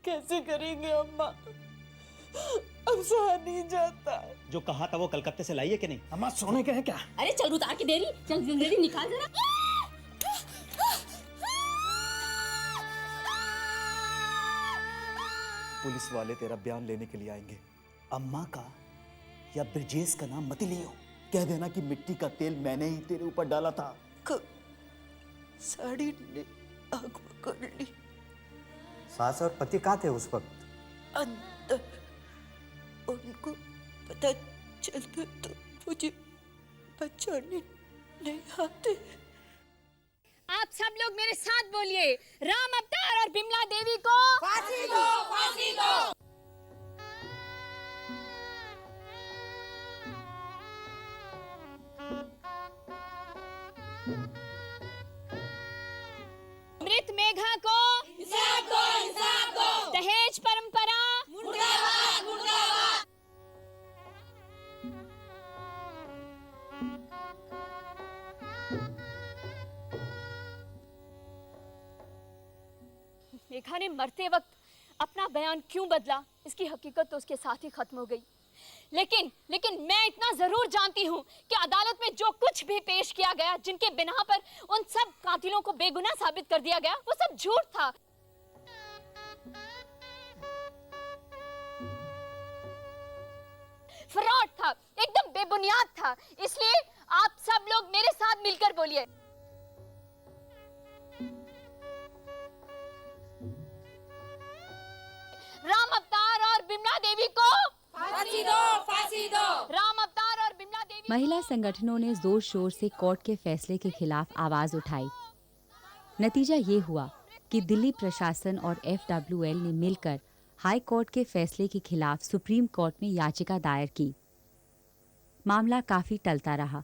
कैसे करेंगे अम्मा? अब सहा नहीं जाता। जो कहा था वो कलकत्ते से लाई है कि नहीं? अम्मा सोने के हैं क्या? अरे चल उतार के दे रही, चल जल्दी निकाल जरा। पुलिस वाले तेरा बयान लेने के लिए आएंगे। अम्मा का या ब्रजेश का नाम मत लियो। कह देना कि मिट्टी का तेल मैंने ही तेरे ऊपर डाला था। साड़ी ने आग पकड़ ली। सास और पति कहाँ थे उस वक्त? अंदर। उनको पता चलता तो मुझे बचाने नहीं आते। आप सब लोग मेरे साथ बोलिए, राम अवतार और बिमला देवी को फांसी दो, फांसी दो। अमृत मेघा को इंसाफ दो, इंसाफ दो। दहेज परंपरा मुर्दाबाद, मुर्दाबाद। मेघा ने मरते वक्त अपना बयान क्यों बदला, इसकी हकीकत तो उसके साथ ही खत्म हो गई। लेकिन मैं इतना जरूर जानती हूँ कि अदालत में जो कुछ भी पेश किया गया, जिनके बिना पर उन सब कातिलों को बेगुनाह साबित कर दिया गया, वो सब झूठ था। फ्रॉड था, एकदम बेबुनियाद था। इसलिए आप सब लोग मेरे साथ मिलकर बोलिए, राम अवतार और बिमला देवी को फांसी दो, फांसी दो। राम अवतार और बिमला देवी। महिला संगठनों ने जोर शोर से कोर्ट के फैसले के खिलाफ आवाज उठाई। नतीजा ये हुआ कि दिल्ली प्रशासन और FWL ने मिलकर हाई कोर्ट के फैसले के खिलाफ सुप्रीम कोर्ट में याचिका दायर की। मामला काफी टलता रहा।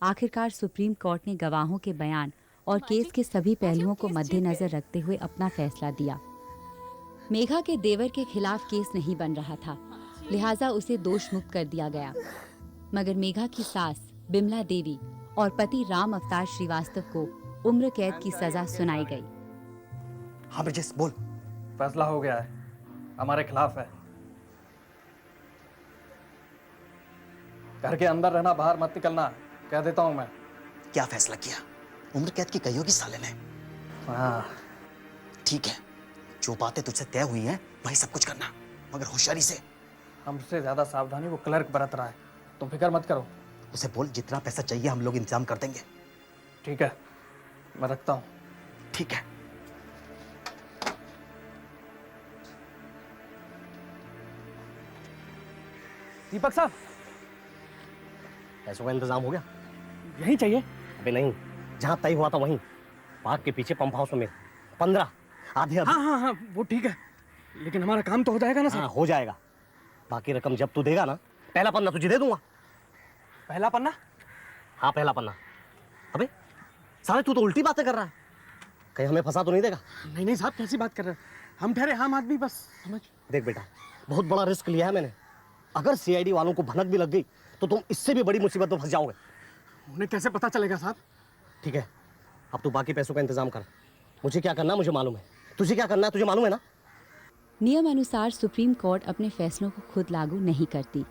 आखिरकार सुप्रीम कोर्ट ने गवाहों के बयान और केस के सभी पहलुओं को मद्देनजर रखते हुए अपना फैसला दिया। मेघा के देवर के खिलाफ केस नहीं बन रहा था, लिहाजा उसे दोष मुक्त कर दिया गया। मगर मेघा की सास बिमला देवी और पति राम अवतार श्रीवास्तव को उम्र कैद की सजा सुनाई गई। हाँ ब्रजेश बोल। फैसला हो गया है, हमारे खिलाफ है। घर के अंदर रहना, बाहर मत निकलना, कह देता हूं मैं। क्या फैसला किया? उम्र कैद की कही होगी साले ने। हाँ ठीक है, जो बातें तुझसे तय हुई हैं वही सब कुछ करना, मगर होशियारी से। हमसे ज्यादा सावधानी वो क्लर्क बरत रहा है, तुम फिक्र मत करो। उसे बोल जितना पैसा चाहिए हम लोग इंतजाम कर देंगे। ठीक है, मैं रखता हूँ। ठीक है। दीपक साहब, पैसों का इंतजाम हो गया? यही चाहिए। अबे नहीं, जहाँ तय हुआ था वहीं, पार्क के पीछे पंप हाउस में 15 आधे। हाँ, वो ठीक है, लेकिन हमारा काम तो हो जाएगा ना सर? हाँ हो जाएगा। बाकी रकम जब तू देगा ना, पहला पन्ना तुझे दे दूंगा। पहला पन्ना? हाँ पहला पन्ना। अबे साले तू तो उल्टी बातें कर रहा है, कहीं हमें फंसा तो नहीं देगा? नहीं साहब, कैसी बात कर रहे हैं? हम ठहरे आम आदमी, बस समझ। देख बेटा, बहुत बड़ा रिस्क लिया है मैंने। अगर CID वालों को भनक भी लग गई तो तुम इससे भी बड़ी मुसीबत में फंस जाओगे। उन्हें कैसे पता चलेगा साहब? ठीक है, अब तू बाकी पैसों का इंतजाम कर। मुझे क्या करना है मुझे मालूम है, तुझे क्या करना है तुझे मालूम है ना? नियम अनुसार सुप्रीम कोर्ट अपने फैसलों को खुद लागू नहीं करती,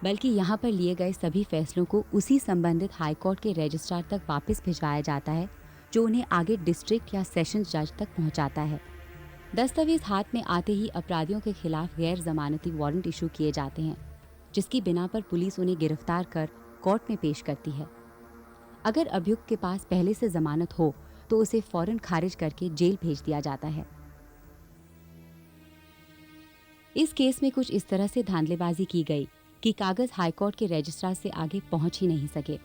बल्कि यहाँ पर लिए गए सभी फैसलों को उसी संबंधित हाई कोर्ट के रजिस्ट्रार तक वापस भिजवाया जाता है, जो उन्हें आगे डिस्ट्रिक्ट या सेशंस जज तक पहुँचाता है। दस्तावेज हाथ में आते ही अपराधियों के खिलाफ गैर जमानती वारंट इशू किए जाते हैं, जिसकी बिना पर पुलिस उन्हें गिरफ्तार कर कोर्ट में पेश करती है। अगर अभियुक्त के पास पहले से जमानत हो तो उसे फौरन खारिज करके जेल भेज दिया जाता है। इस केस में कुछ इस तरह से धांधलेबाजी की गई कि कागज हाईकोर्ट के रजिस्ट्रार से आगे पहुंच ही नहीं सके।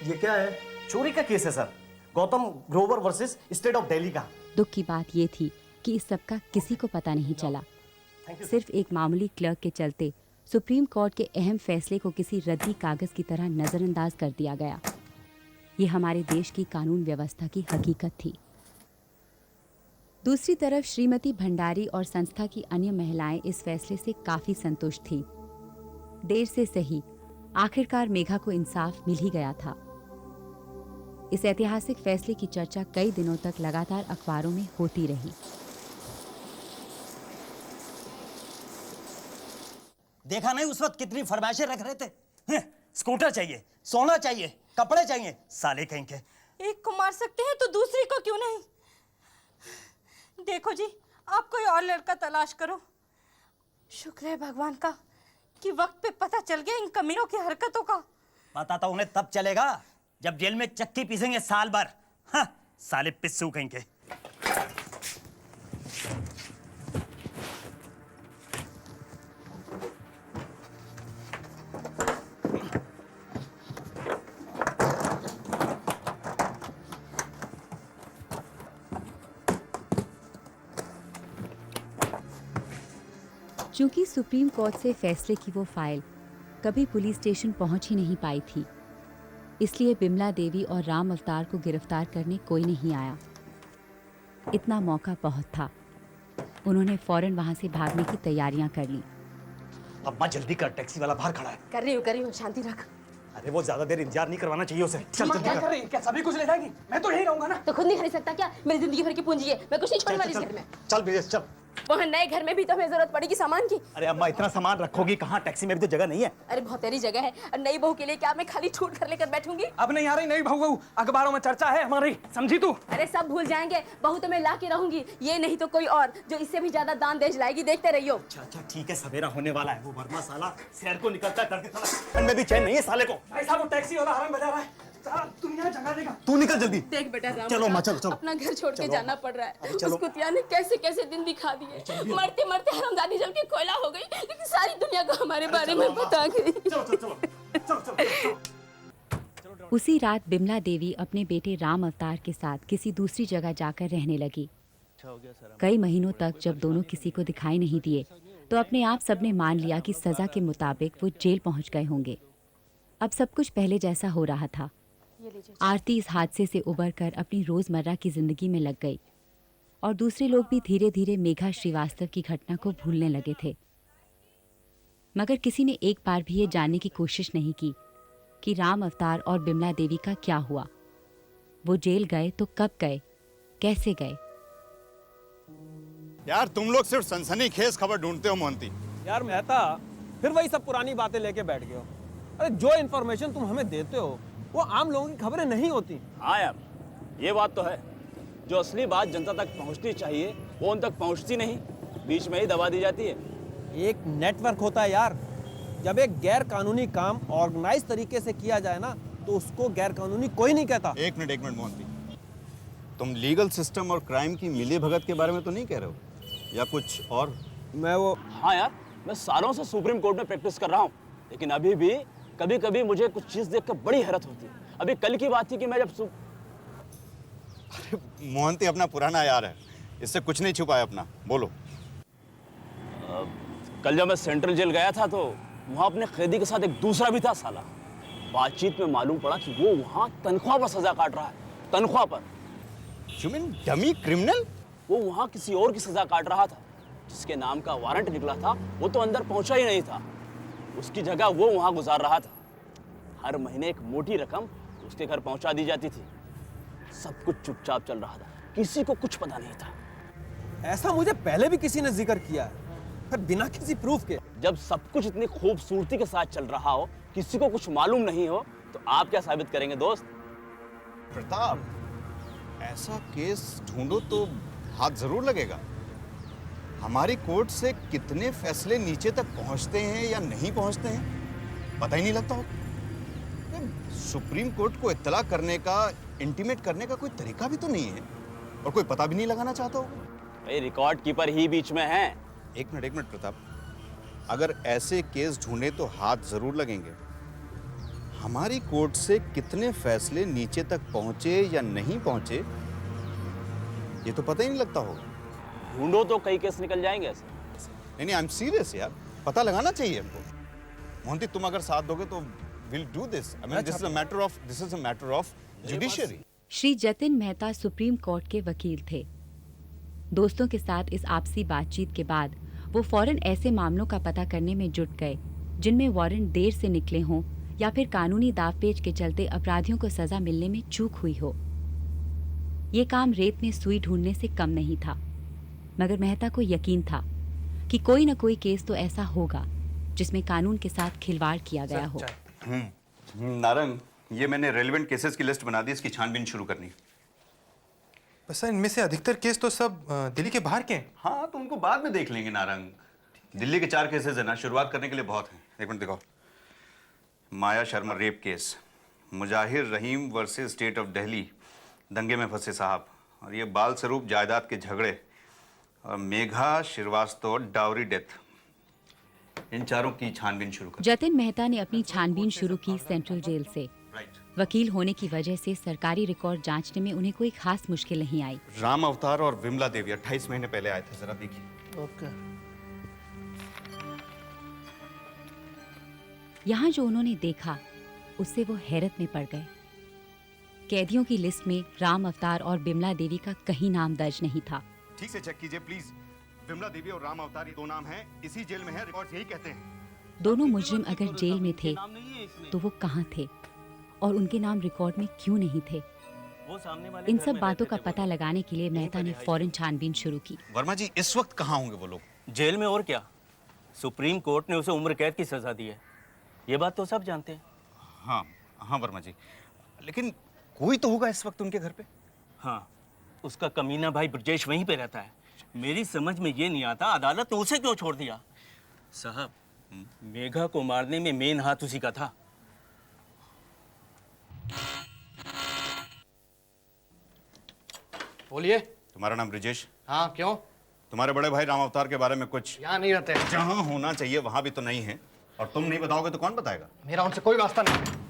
ये क्या है? चोरी का केस है sir, Gautam Grover versus state of Delhi का। दुख की बात ये थी कि इस सब का किसी को पता नहीं चला। सिर्फ एक मामूली क्लर्क के चलते सुप्रीम कोर्ट के अहम फैसले को किसी रद्दी कागज की तरह नजरअंदाज कर दिया गया। ये हमारे देश की कानून व्यवस्था की हकीकत थी। दूसरी तरफ श्रीमती भंडारी और संस्था की अन्य महिलाएं इस फैसले से काफी संतुष्ट थीं। देर से सही आखिरकार मेघा को इंसाफ मिल ही गया था। इस ऐतिहासिक फैसले की चर्चा कई दिनों तक लगातार अखबारों में होती रही। देखा नहीं उस वक्त कितनी फरमाइशें रख रहे थे। स्कूटर चाहिए, सोना चाहिए, कपड़े चाहिए, साले कहीं के। एक को मार सकते हैं तो दूसरी को क्यों नहीं? देखो जी, आप कोई और लड़का तलाश करो। शुक्र है भगवान का कि वक्त पे पता चल गया इन कमीनों की हरकतों का। पता तो उन्हें तब चलेगा जब जेल में चक्की पीसेंगे साल भर। हाँ, साले पिस्सू कहीं के। चूंकि सुप्रीम कोर्ट से फैसले की वो फाइल कभी पुलिस स्टेशन पहुंच ही नहीं पाई थी, इसलिए बिमला देवी और राम अवतार को गिरफ्तार करने कोई नहीं आया। इतना मौका बहुत था। उन्होंने फौरन वहां से भागने की तैयारियां कर ली। अम्मा जल्दी कर, टैक्सी वाला बाहर खड़ा है। कर रही हूँ, शांति रख। अरे वो ज्यादा देर इंतजार नहीं करवाना चाहिए उसे। चल जल्दी कर। रही? क्या सभी कुछ ले जाएगी? मैं तो यही रहूंगा ना। तो खुद नहीं खरीद सकता क्या? मेरी जिंदगी भर की पूंजी है, मैं कुछ नहीं छोड़ने वाली इस घर में। चल ब्रिजेश चल। वहाँ नए घर में भी तो हमें जरूरत पड़ेगी सामान की। अरे अम्मा इतना सामान रखोगी कहाँ? टैक्सी में भी तो जगह नहीं है। अरे बहुत तेरी जगह है, और नई बहू के लिए क्या मैं खाली छूट कर लेकर बैठूंगी? अब नहीं आ रही नई बहू, अखबारों में चर्चा है हमारी, समझी तू? अरे सब भूल जाएंगे, बहू तो मैं ला के रहूंगी, ये नहीं तो कोई और जो इससे भी ज्यादा दान देश लाएगी। देखते रहियो। अच्छा ठीक है, सवेरा होने वाला है। वो वर्मा साला शहर को निकलता करके साला में भी चैन नहीं है साले को। भाई साहब, वो टैक्सी वाला हॉर्न बजा रहा है, सारा दुनिया जगा देगा। तू निकल जल्दी। देख बेटा राम, चलो माँ, चलो चलो। अपना घर छोड़ के जाना पड़ रहा है। चलो। उस कुतिया ने कैसे कैसे दिन दिखा दिए। मरते मरते हरामजादी जल के कोयला हो गई, लेकिन सारी दुनिया को हमारे बारे में बता गई। चलो चलो चलो चलो। उसी रात बिमला देवी अपने बेटे राम अवतार के साथ किसी दूसरी जगह जाकर रहने लगी। कई महीनों तक जब दोनों किसी को दिखाई नहीं दिए, तो अपने आप सबने मान लिया कि सजा के मुताबिक वो जेल पहुंच गए होंगे। अब सब कुछ पहले जैसा हो रहा था। आरती इस हादसे से उबरकर अपनी रोजमर्रा की जिंदगी में लग गई, और दूसरे लोग भी धीरे धीरे मेघा श्रीवास्तव की घटना को भूलने लगे थे। मगर किसी ने एक बार भी ये जानने की कोशिश नहीं की कि राम अवतार और बिमला देवी का क्या हुआ। वो जेल गए तो कब गए, कैसे गए? यार तुम लोग सिर्फ सनसनीखेज खबर ढूंढते हो मोहंती। यार मेहता, फिर वही सब पुरानी बातें लेके बैठ गए हो। अरे जो इन्फॉर्मेशन तुम हमें देते हो वो आम लोगों की खबरें नहीं होती। हाँ यार, ये बात तो है। जो असली बात जनता तक पहुंचनी चाहिए वो उन तक पहुंचती नहीं, बीच में ही दबा दी जाती है। एक नेटवर्क होता है यार। जब एक गैर कानूनी काम ऑर्गेनाइज तरीके से किया जाए ना, तो उसको गैर कानूनी कोई नहीं कहता। एक मिनट मोहंती, तुम लीगल सिस्टम और क्राइम की मिली भगत के बारे में तो नहीं कह रहे हो, या कुछ और? मैं वो हाँ यार, मैं सालों से सुप्रीम कोर्ट में प्रैक्टिस कर रहा हूँ, लेकिन अभी भी कभी कभी मुझे कुछ चीज देखकर बड़ी हैरत होती है। अभी कल की बात थी कि मैं जब अरे मोहंती अपना पुराना यार है, इससे कुछ नहीं छुपाया अपना, बोलो। कल जब मैं सेंट्रल जेल गया था तो वहाँ अपने कैदी के साथ एक दूसरा भी था साला। बातचीत में मालूम पड़ा कि वो वहाँ तनख्वाह पर सजा काट रहा है, तनख्वाह पर। You mean dummy criminal? वो वहाँ किसी और की सजा काट रहा था, जिसके नाम का वारंट निकला था वो तो अंदर पहुंचा ही नहीं था। उसकी जगह वो वहाँ गुजार रहा था। हर महीने एक मोटी रकम उसके घर पहुंचा दी जाती थी। सब कुछ चुपचाप चल रहा था, किसी को कुछ पता नहीं था। ऐसा मुझे पहले भी किसी ने जिक्र किया है, पर बिना किसी प्रूफ के। जब सब कुछ इतनी खूबसूरती के साथ चल रहा हो, किसी को कुछ मालूम नहीं हो, तो आप क्या साबित करेंगे दोस्त? प्रताप, ऐसा केस ढूंढो तो हाथ जरूर लगेगा। हमारी कोर्ट से कितने फैसले नीचे तक पहुंचते हैं या नहीं पहुंचते हैं पता ही नहीं लगता हो। सुप्रीम कोर्ट को इत्तला करने का, इंटीमेट करने का कोई तरीका भी तो नहीं है, और कोई पता भी नहीं लगाना चाहता होगा। भाई रिकॉर्ड कीपर ही बीच में है। एक मिनट प्रताप, अगर ऐसे केस ढूंढे तो हाथ जरूर लगेंगे। हमारी कोर्ट से कितने फैसले नीचे तक पहुंचे या नहीं पहुंचे ये तो पता ही नहीं लगता होगा। ढूंढो तो कई केस निकल जाएंगे ऐसे। नहीं आई एम सीरियस यार, पता लगाना चाहिए हमको। मोहंती, तुम अगर साथ दोगे तो will do this. I mean this is a matter of judiciary. Shri Jatin Mehta supreme court के वकील थे। दोस्तों के साथ इस आपसी बातचीत के बाद वो फौरन ऐसे मामलों का पता करने में जुट गए जिनमें वारंट देर से निकले हों या फिर कानूनी दावपेच के चलते अपराधियों को सजा मिलने में चूक हुई हो। ये काम रेत में सुई ढूंढने से कम नहीं था, मगर मेहता को यकीन था कि कोई न कोई केस तो ऐसा होगा जिसमें कानून के साथ खिलवाड़ किया गया हो। नारंग, ये मैंने रेलेवेंट केसेस की लिस्ट बना दी, इसकी छानबीन शुरू करनी। बस सर, इनमें से अधिकतर केस तो सब दिल्ली के बाहर के हैं। हाँ, तो उनको बाद में देख लेंगे नारंग। दिल्ली के 4 केसेस है ना, शुरुआत करने के लिए बहुत हैं। एक मिनट दिखाओ। Maya Sharma rape case, Mujahir Rahim versus state of Delhi, दंगे में फंसे साहब, और ये बाल स्वरूप जायदाद के झगड़े, और मेघा श्रीवास्तव डाउरी डेथ। इन चारों की छानबीन शुरू कर। जतिन मेहता ने अपनी छानबीन शुरू की सेंट्रल जेल से। वकील होने की वजह से सरकारी रिकॉर्ड जांचने में उन्हें कोई खास मुश्किल नहीं आई। राम अवतार और विमला देवी 28 महीने पहले आए थे, जरा देखिए। ओके। यहाँ जो उन्होंने देखा उससे वो हैरत में पड़ गए। कैदियों की लिस्ट में राम अवतार और बिमला देवी का कहीं नाम दर्ज नहीं था। ठीक से चेक कीजिए प्लीज। विमला देवी और राम अवतार, ये 2 नाम हैं, इसी जेल में है, रिकॉर्ड्स यही कहते हैं। दोनों मुजरिम अगर जेल में थे तो वो कहाँ थे और उनके नाम रिकॉर्ड में क्यों नहीं थे? इन सब बातों का पता लगाने के लिए मेहता ने फौरन छानबीन शुरू की। वर्मा जी, इस वक्त कहाँ होंगे वो लोग? जेल में, और क्या। सुप्रीम कोर्ट ने उसे उम्र कैद की सजा दी है, ये बात तो सब जानते हैं। हाँ हाँ वर्मा जी, लेकिन कोई तो होगा इस वक्त उनके घर पे। हाँ, उसका कमीना भाई ब्रजेश वहीं पे रहता है। मेरी समझ में ये नहीं आता अदालत ने उसे क्यों छोड़ दिया। साहब, मेघा को मारने में मेन हाथ उसी का था। बोलिए। तुम्हारा नाम ब्रजेश? हाँ, क्यों? तुम्हारे बड़े भाई राम अवतार के बारे में कुछ? यहाँ नहीं रहते। जहाँ होना चाहिए वहां भी तो नहीं है, और तुम नहीं बताओगे तो कौन बताएगा? मेरा उनसे कोई वास्ता नहीं।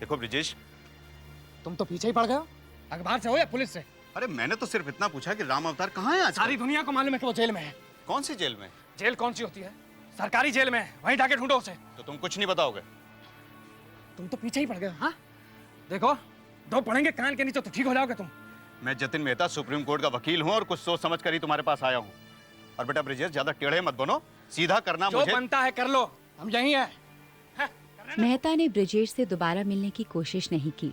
देखो ब्रजेश, तुम तो पीछे ही पड़ गए हो, अखबार से हो या पुलिस से? अरे मैंने तो सिर्फ इतना पूछा कि राम अवतार कहाँ है आज? सारी दुनिया को मालूम है कि वो जेल में है। कौन सी जेल में? जेल कौन सी होती है? सरकारी जेल में है, वहीं जाके ढूंढो उसे। तो तुम कुछ नहीं बताओगे? तुम तो पीछे ही पड़ गए। हाँ, देखो, 2 पढ़ेंगे कान के नीचे तो ठीक हो जाओगे तुम। मैं जतिन मेहता, सुप्रीम कोर्ट का वकील हूँ, और कुछ सोच समझ कर ही तुम्हारे पास आया हूँ। और बेटा ब्रजेश, ज्यादा टेढ़े मत बनो, सीधा करना जो मुझे। बनता है कर लो, हम यहीं हैं। मेहता ने ब्रजेश से दोबारा मिलने की कोशिश नहीं की।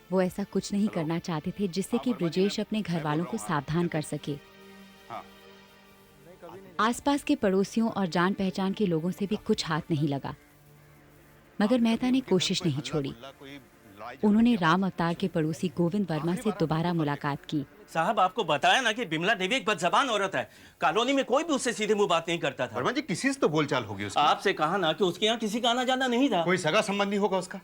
वो ऐसा कुछ नहीं करना चाहते थे जिससे कि ब्रजेश अपने घर वालों को सावधान कर सके। आसपास के पड़ोसियों और जान पहचान के लोगों से भी कुछ हाथ नहीं लगा, मगर मेहता ने कोशिश नहीं छोड़ी। उन्होंने राम अवतार के पड़ोसी गोविंद वर्मा से दोबारा मुलाकात की। साहब, आपको बताया ना कि बिमला देवी एक बदज़बान औरत है। कॉलोनी में कोई भी उससे सीधे मुंह बात नहीं करता था। वर्मा जी, किसी से तो बोलचाल होगी उसकी। आपसे कहा ना कि उसके यहाँ किसी का आना जाना नहीं था। कोई सगा संबंधी होगा उसका?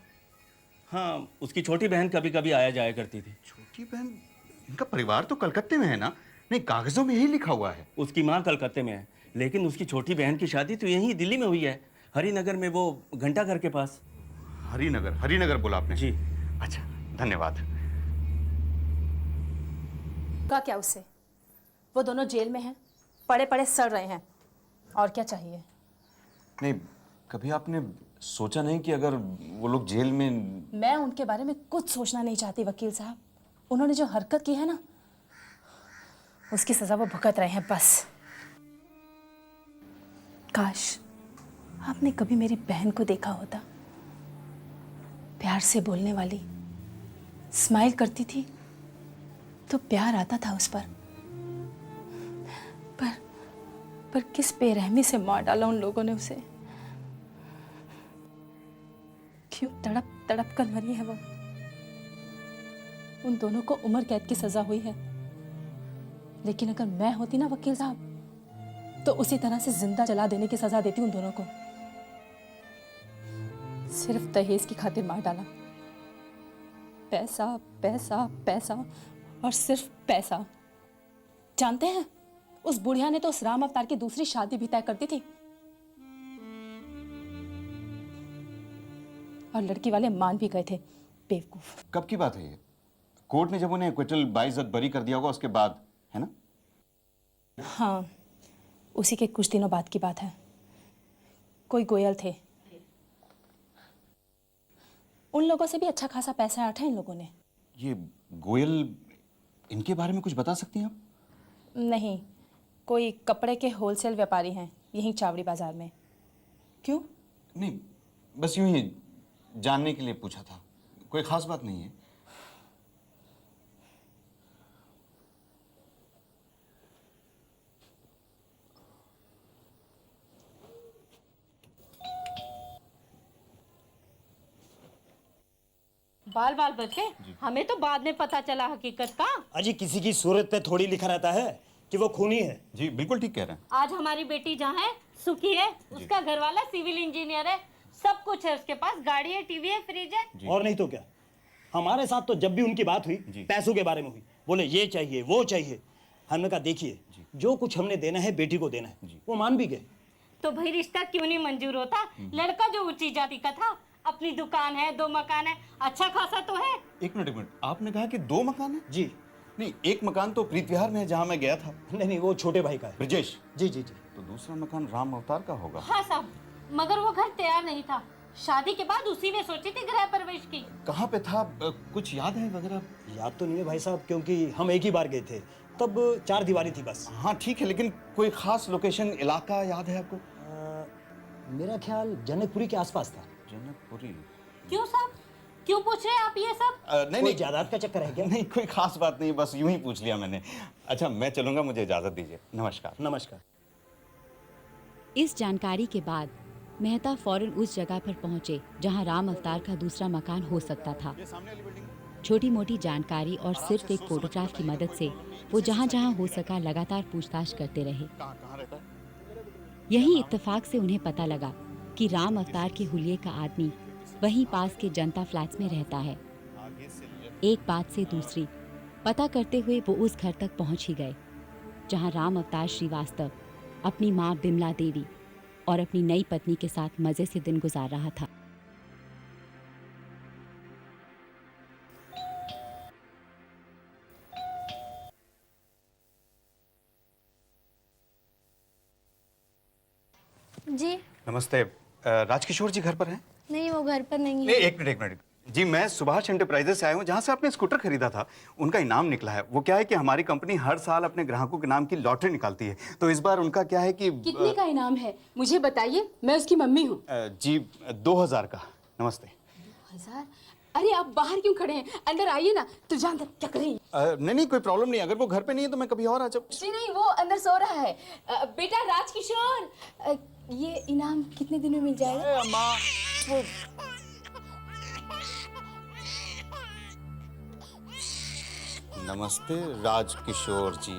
हाँ, उसकी छोटी बहन कभी कभी आया जाया करती थी। छोटी बहन? इनका परिवार तो कलकत्ते में है ना? नहीं, कागजों में यही लिखा हुआ है। उसकी माँ कलकत्ते में है, लेकिन उसकी छोटी बहन की शादी तो यहीं दिल्ली में हुई है, हरिनगर में, वो घंटा घर के पास। हरिनगर? हरिनगर बोला आपने? जी। अच्छा, धन्यवाद। का क्या उससे? वो दोनों जेल में हैं, पड़े पड़े सड़ रहे हैं, और क्या चाहिए? नहीं, कभी आपने सोचा नहीं कि अगर वो लोग जेल में? मैं उनके बारे में कुछ सोचना नहीं चाहती वकील साहब। उन्होंने जो हरकत की है ना, उसकी सजा वो भुगत रहे हैं बस। काश आपने कभी मेरी बहन को देखा होता। प्यार से बोलने वाली, स्माइल करती थी तो प्यार आता था उस पर किस बेरहमी से मार डाला उन लोगों ने उसे। क्यों तड़प तड़प कर मरी है वो। उन दोनों को उम्र कैद की सजा हुई है, लेकिन अगर मैं होती ना वकील साहब, तो उसी तरह से जिंदा जला देने की सजा देती उन दोनों को। सिर्फ दहेज की खातिर मार डाला। पैसा पैसा पैसा और सिर्फ पैसा। जानते हैं, उस बुढ़िया ने तो उस राम अवतार की दूसरी शादी भी तय कर दी थी, और लड़की वाले मान भी गए थे। बेवकूफ। कब की बात है ये? कोर्ट ने जब उन्हें एक्विटल बाइज्जत बरी कर दिया होगा उसके बाद, है ना? हाँ, उसी के कुछ दिनों बाद की बात है। कोई गोयल थे, उन लोगों से भी अच्छा खासा पैसा आठा इन लोगों ने। ये गोयल, इनके बारे में कुछ बता सकती हैं आप? नहीं, कोई कपड़े के होलसेल व्यापारी हैं यहीं चावड़ी बाजार में। क्यों? नहीं, बस यूं ही जानने के लिए पूछा था, कोई खास बात नहीं है। बाल बाल बच गए, हमें तो बाद में पता चला हकीकत का। अजी किसी की सूरत पे थोड़ी लिखा रहता है कि वो खूनी है। जी बिल्कुल ठीक कह रहे हैं। आज हमारी बेटी जहाँ है सुखी है, उसका घर वाला सिविल इंजीनियर है, सब कुछ है उसके पास, गाड़ी है, टीवी है, फ्रिज है। और नहीं तो क्या, हमारे साथ तो जब भी उनकी बात हुई पैसों के बारे में हुई, बोले ये चाहिए वो चाहिए। हमने कहा देखिए जो कुछ हमने देना है बेटी को देना है, वो मान भी गए। तो भाई रिश्ता क्यों नहीं मंजूर होता? लड़का जो ऊंची जाति का था, अपनी दुकान है, 2 मकान है, अच्छा खासा तो है। एक मिनट, आपने कहा कि 2 मकान है? जी नहीं, एक मकान तो प्रीत विहार में है जहाँ मैं गया था। नहीं, वो छोटे भाई का है। ब्रजेश? जी जी जी। तो दूसरा मकान राम अवतार का होगा। हाँ साहब, मगर वो घर तैयार नहीं था, शादी के बाद उसी ने सोची थी गृह प्रवेश की। कहाँ पे था, कुछ याद है वगैरह? याद तो नहीं है भाई साहब, क्योंकि हम एक ही बार गए थे, तब 4 दीवारी थी बस। हाँ ठीक है, लेकिन कोई खास लोकेशन, इलाका याद है आपको? मेरा ख्याल जनकपुरी के आसपास था। जनकपुरी? क्यों साहब, क्यों पूछ रहे हैं आप ये सब? नहीं, जायदाद का चक्कर है क्या? नहीं, कोई खास बात नहीं, बस यूं ही पूछ लिया मैंने। अच्छा मैं चलूंगा, मुझे इजाजत दीजिए। नमस्कार। नमस्कार। इस जानकारी के बाद मेहता फौरन उस जगह पर पहुंचे जहां राम अवतार का दूसरा मकान हो सकता था। छोटी मोटी जानकारी और सिर्फ एक फोटोग्राफ की मदद से वो जहां जहां हो सका लगातार पूछताछ करते रहे। यही इत्तेफाक से उन्हें पता लगा कि राम अवतार के हुलिये का आदमी वहीं पास के जनता फ्लैट्स में रहता है। एक बात से दूसरी पता करते हुए वो उस घर तक पहुंच ही गए जहां राम अवतार श्रीवास्तव अपनी मां बिमला देवी और अपनी नई पत्नी के साथ मजे से दिन गुजार रहा था। जी नमस्ते, राजकिशोर जी घर पर हैं? नहीं, वो घर पर नहीं नहीं, है। एक मिनट जी, मैं सुभाष एंटरप्राइजेस से आया हूँ, जहाँ से आपने स्कूटर खरीदा था। उनका इनाम निकला है। वो क्या है कि हमारी कंपनी हर साल अपने ग्राहकों के नाम की लॉटरी निकालती है, तो इस बार उनका क्या है कि कितने का इनाम है मुझे बताइए, मैं उसकी मम्मी हूँ। जी 2000 का। नमस्ते। 2000? अरे आप बाहर क्यों खड़े हैं, अंदर आइए ना। तू जान क्या कर रही है? नहीं, कोई प्रॉब्लम नहीं, अगर वो घर पे नहीं है तो मैं कभी और आ जाऊँ। नहीं, वो अंदर सो रहा है। बेटा राजकिशोर, ये इनाम कितने दिन में मिल जाएगा? वो नमस्ते राजकिशोर जी।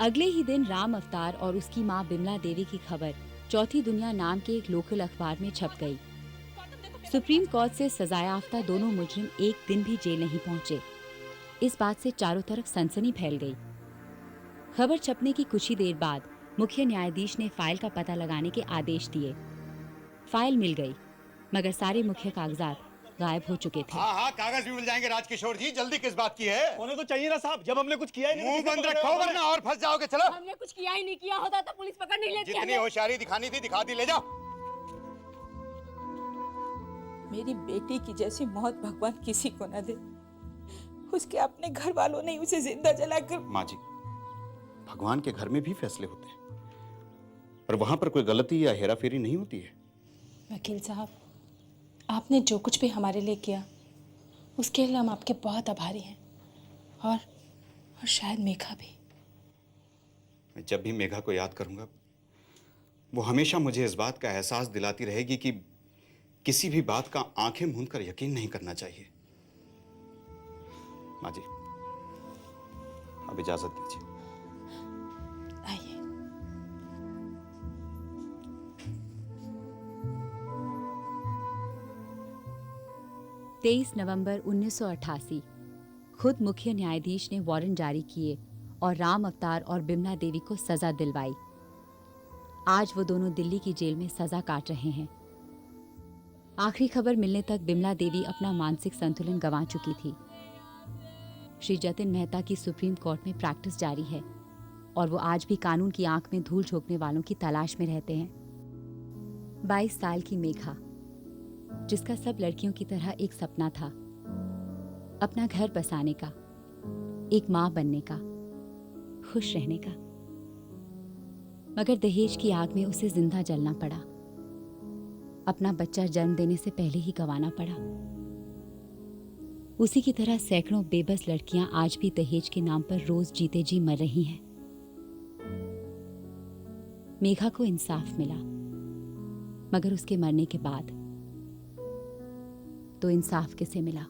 अगले ही दिन राम अवतार और उसकी मां बिमला देवी की खबर चौथी दुनिया नाम के एक लोकल अखबार में छप गई। सुप्रीम कोर्ट से सजायाफ्ता दोनों मुजरिम एक दिन भी जेल नहीं पहुंचे। इस बात से चारों तरफ सनसनी फैल गई। खबर छपने की कुछ ही देर बाद मुख्य न्यायाधीश ने फाइल का पता लगाने के आदेश दिए। फाइल मिल गई, मगर सारे मुख्य कागजात गायब हो चुके थे। हाँ, कागज भी मिल जाएंगे राजकिशोर जी, जल्दी किस बात की है? होने तो चाहिए ना साहब, जब हमने कुछ किया ही नहीं। मुंह बंद रखो वरना और फंस जाओगे। चलो, हमने कुछ किया ही नहीं, किया होता तो पुलिस पकड़ नहीं लेती। जितनी होशियारी दिखानी थी दिखा दी, ले जाओ। मेरी बेटी की जैसी मौत भगवान किसी को न दे। उसके अपने घर वालों ने उसे जिंदा जलाकर। माँ जी, भगवान के घर में भी फैसले होते हैं, पर वहां पर कोई गलती या हेराफेरी नहीं होती है। वकील साहब, आपने जो कुछ भी हमारे लिए किया उसके लिए हम आपके बहुत आभारी हैं, और शायद मेघा भी। मैं जब भी मेघा को याद करूंगा वो हमेशा मुझे इस बात का एहसास दिलाती रहेगी कि किसी भी बात का आंखें मूंद कर यकीन नहीं करना चाहिए। माँ जी, अब इजाजत दीजिए। आइए। 23 नवंबर 1988 खुद मुख्य न्यायाधीश ने वारंट जारी किए और राम अवतार और बिमला देवी को सजा दिलवाई। आज वो दोनों दिल्ली की जेल में सजा काट रहे हैं। आखिरी खबर मिलने तक बिमला देवी अपना मानसिक संतुलन गंवा चुकी थी। श्री जतिन मेहता की सुप्रीम कोर्ट में प्रैक्टिस जारी है और वो आज भी कानून की आंख में धूल झोंकने वालों की तलाश में रहते हैं। 22 साल की मेघा, जिसका सब लड़कियों की तरह एक सपना था, अपना घर बसाने का, एक मां बनने का, खुश रहने का, मगर दहेज की आग में उसे जिंदा जलना पड़ा। अपना बच्चा जन्म देने से पहले ही गंवाना पड़ा। उसी की तरह सैकड़ों बेबस लड़कियां आज भी दहेज के नाम पर रोज जीते जी मर रही हैं। मेघा को इंसाफ मिला, मगर उसके मरने के बाद तो इंसाफ किसे मिला?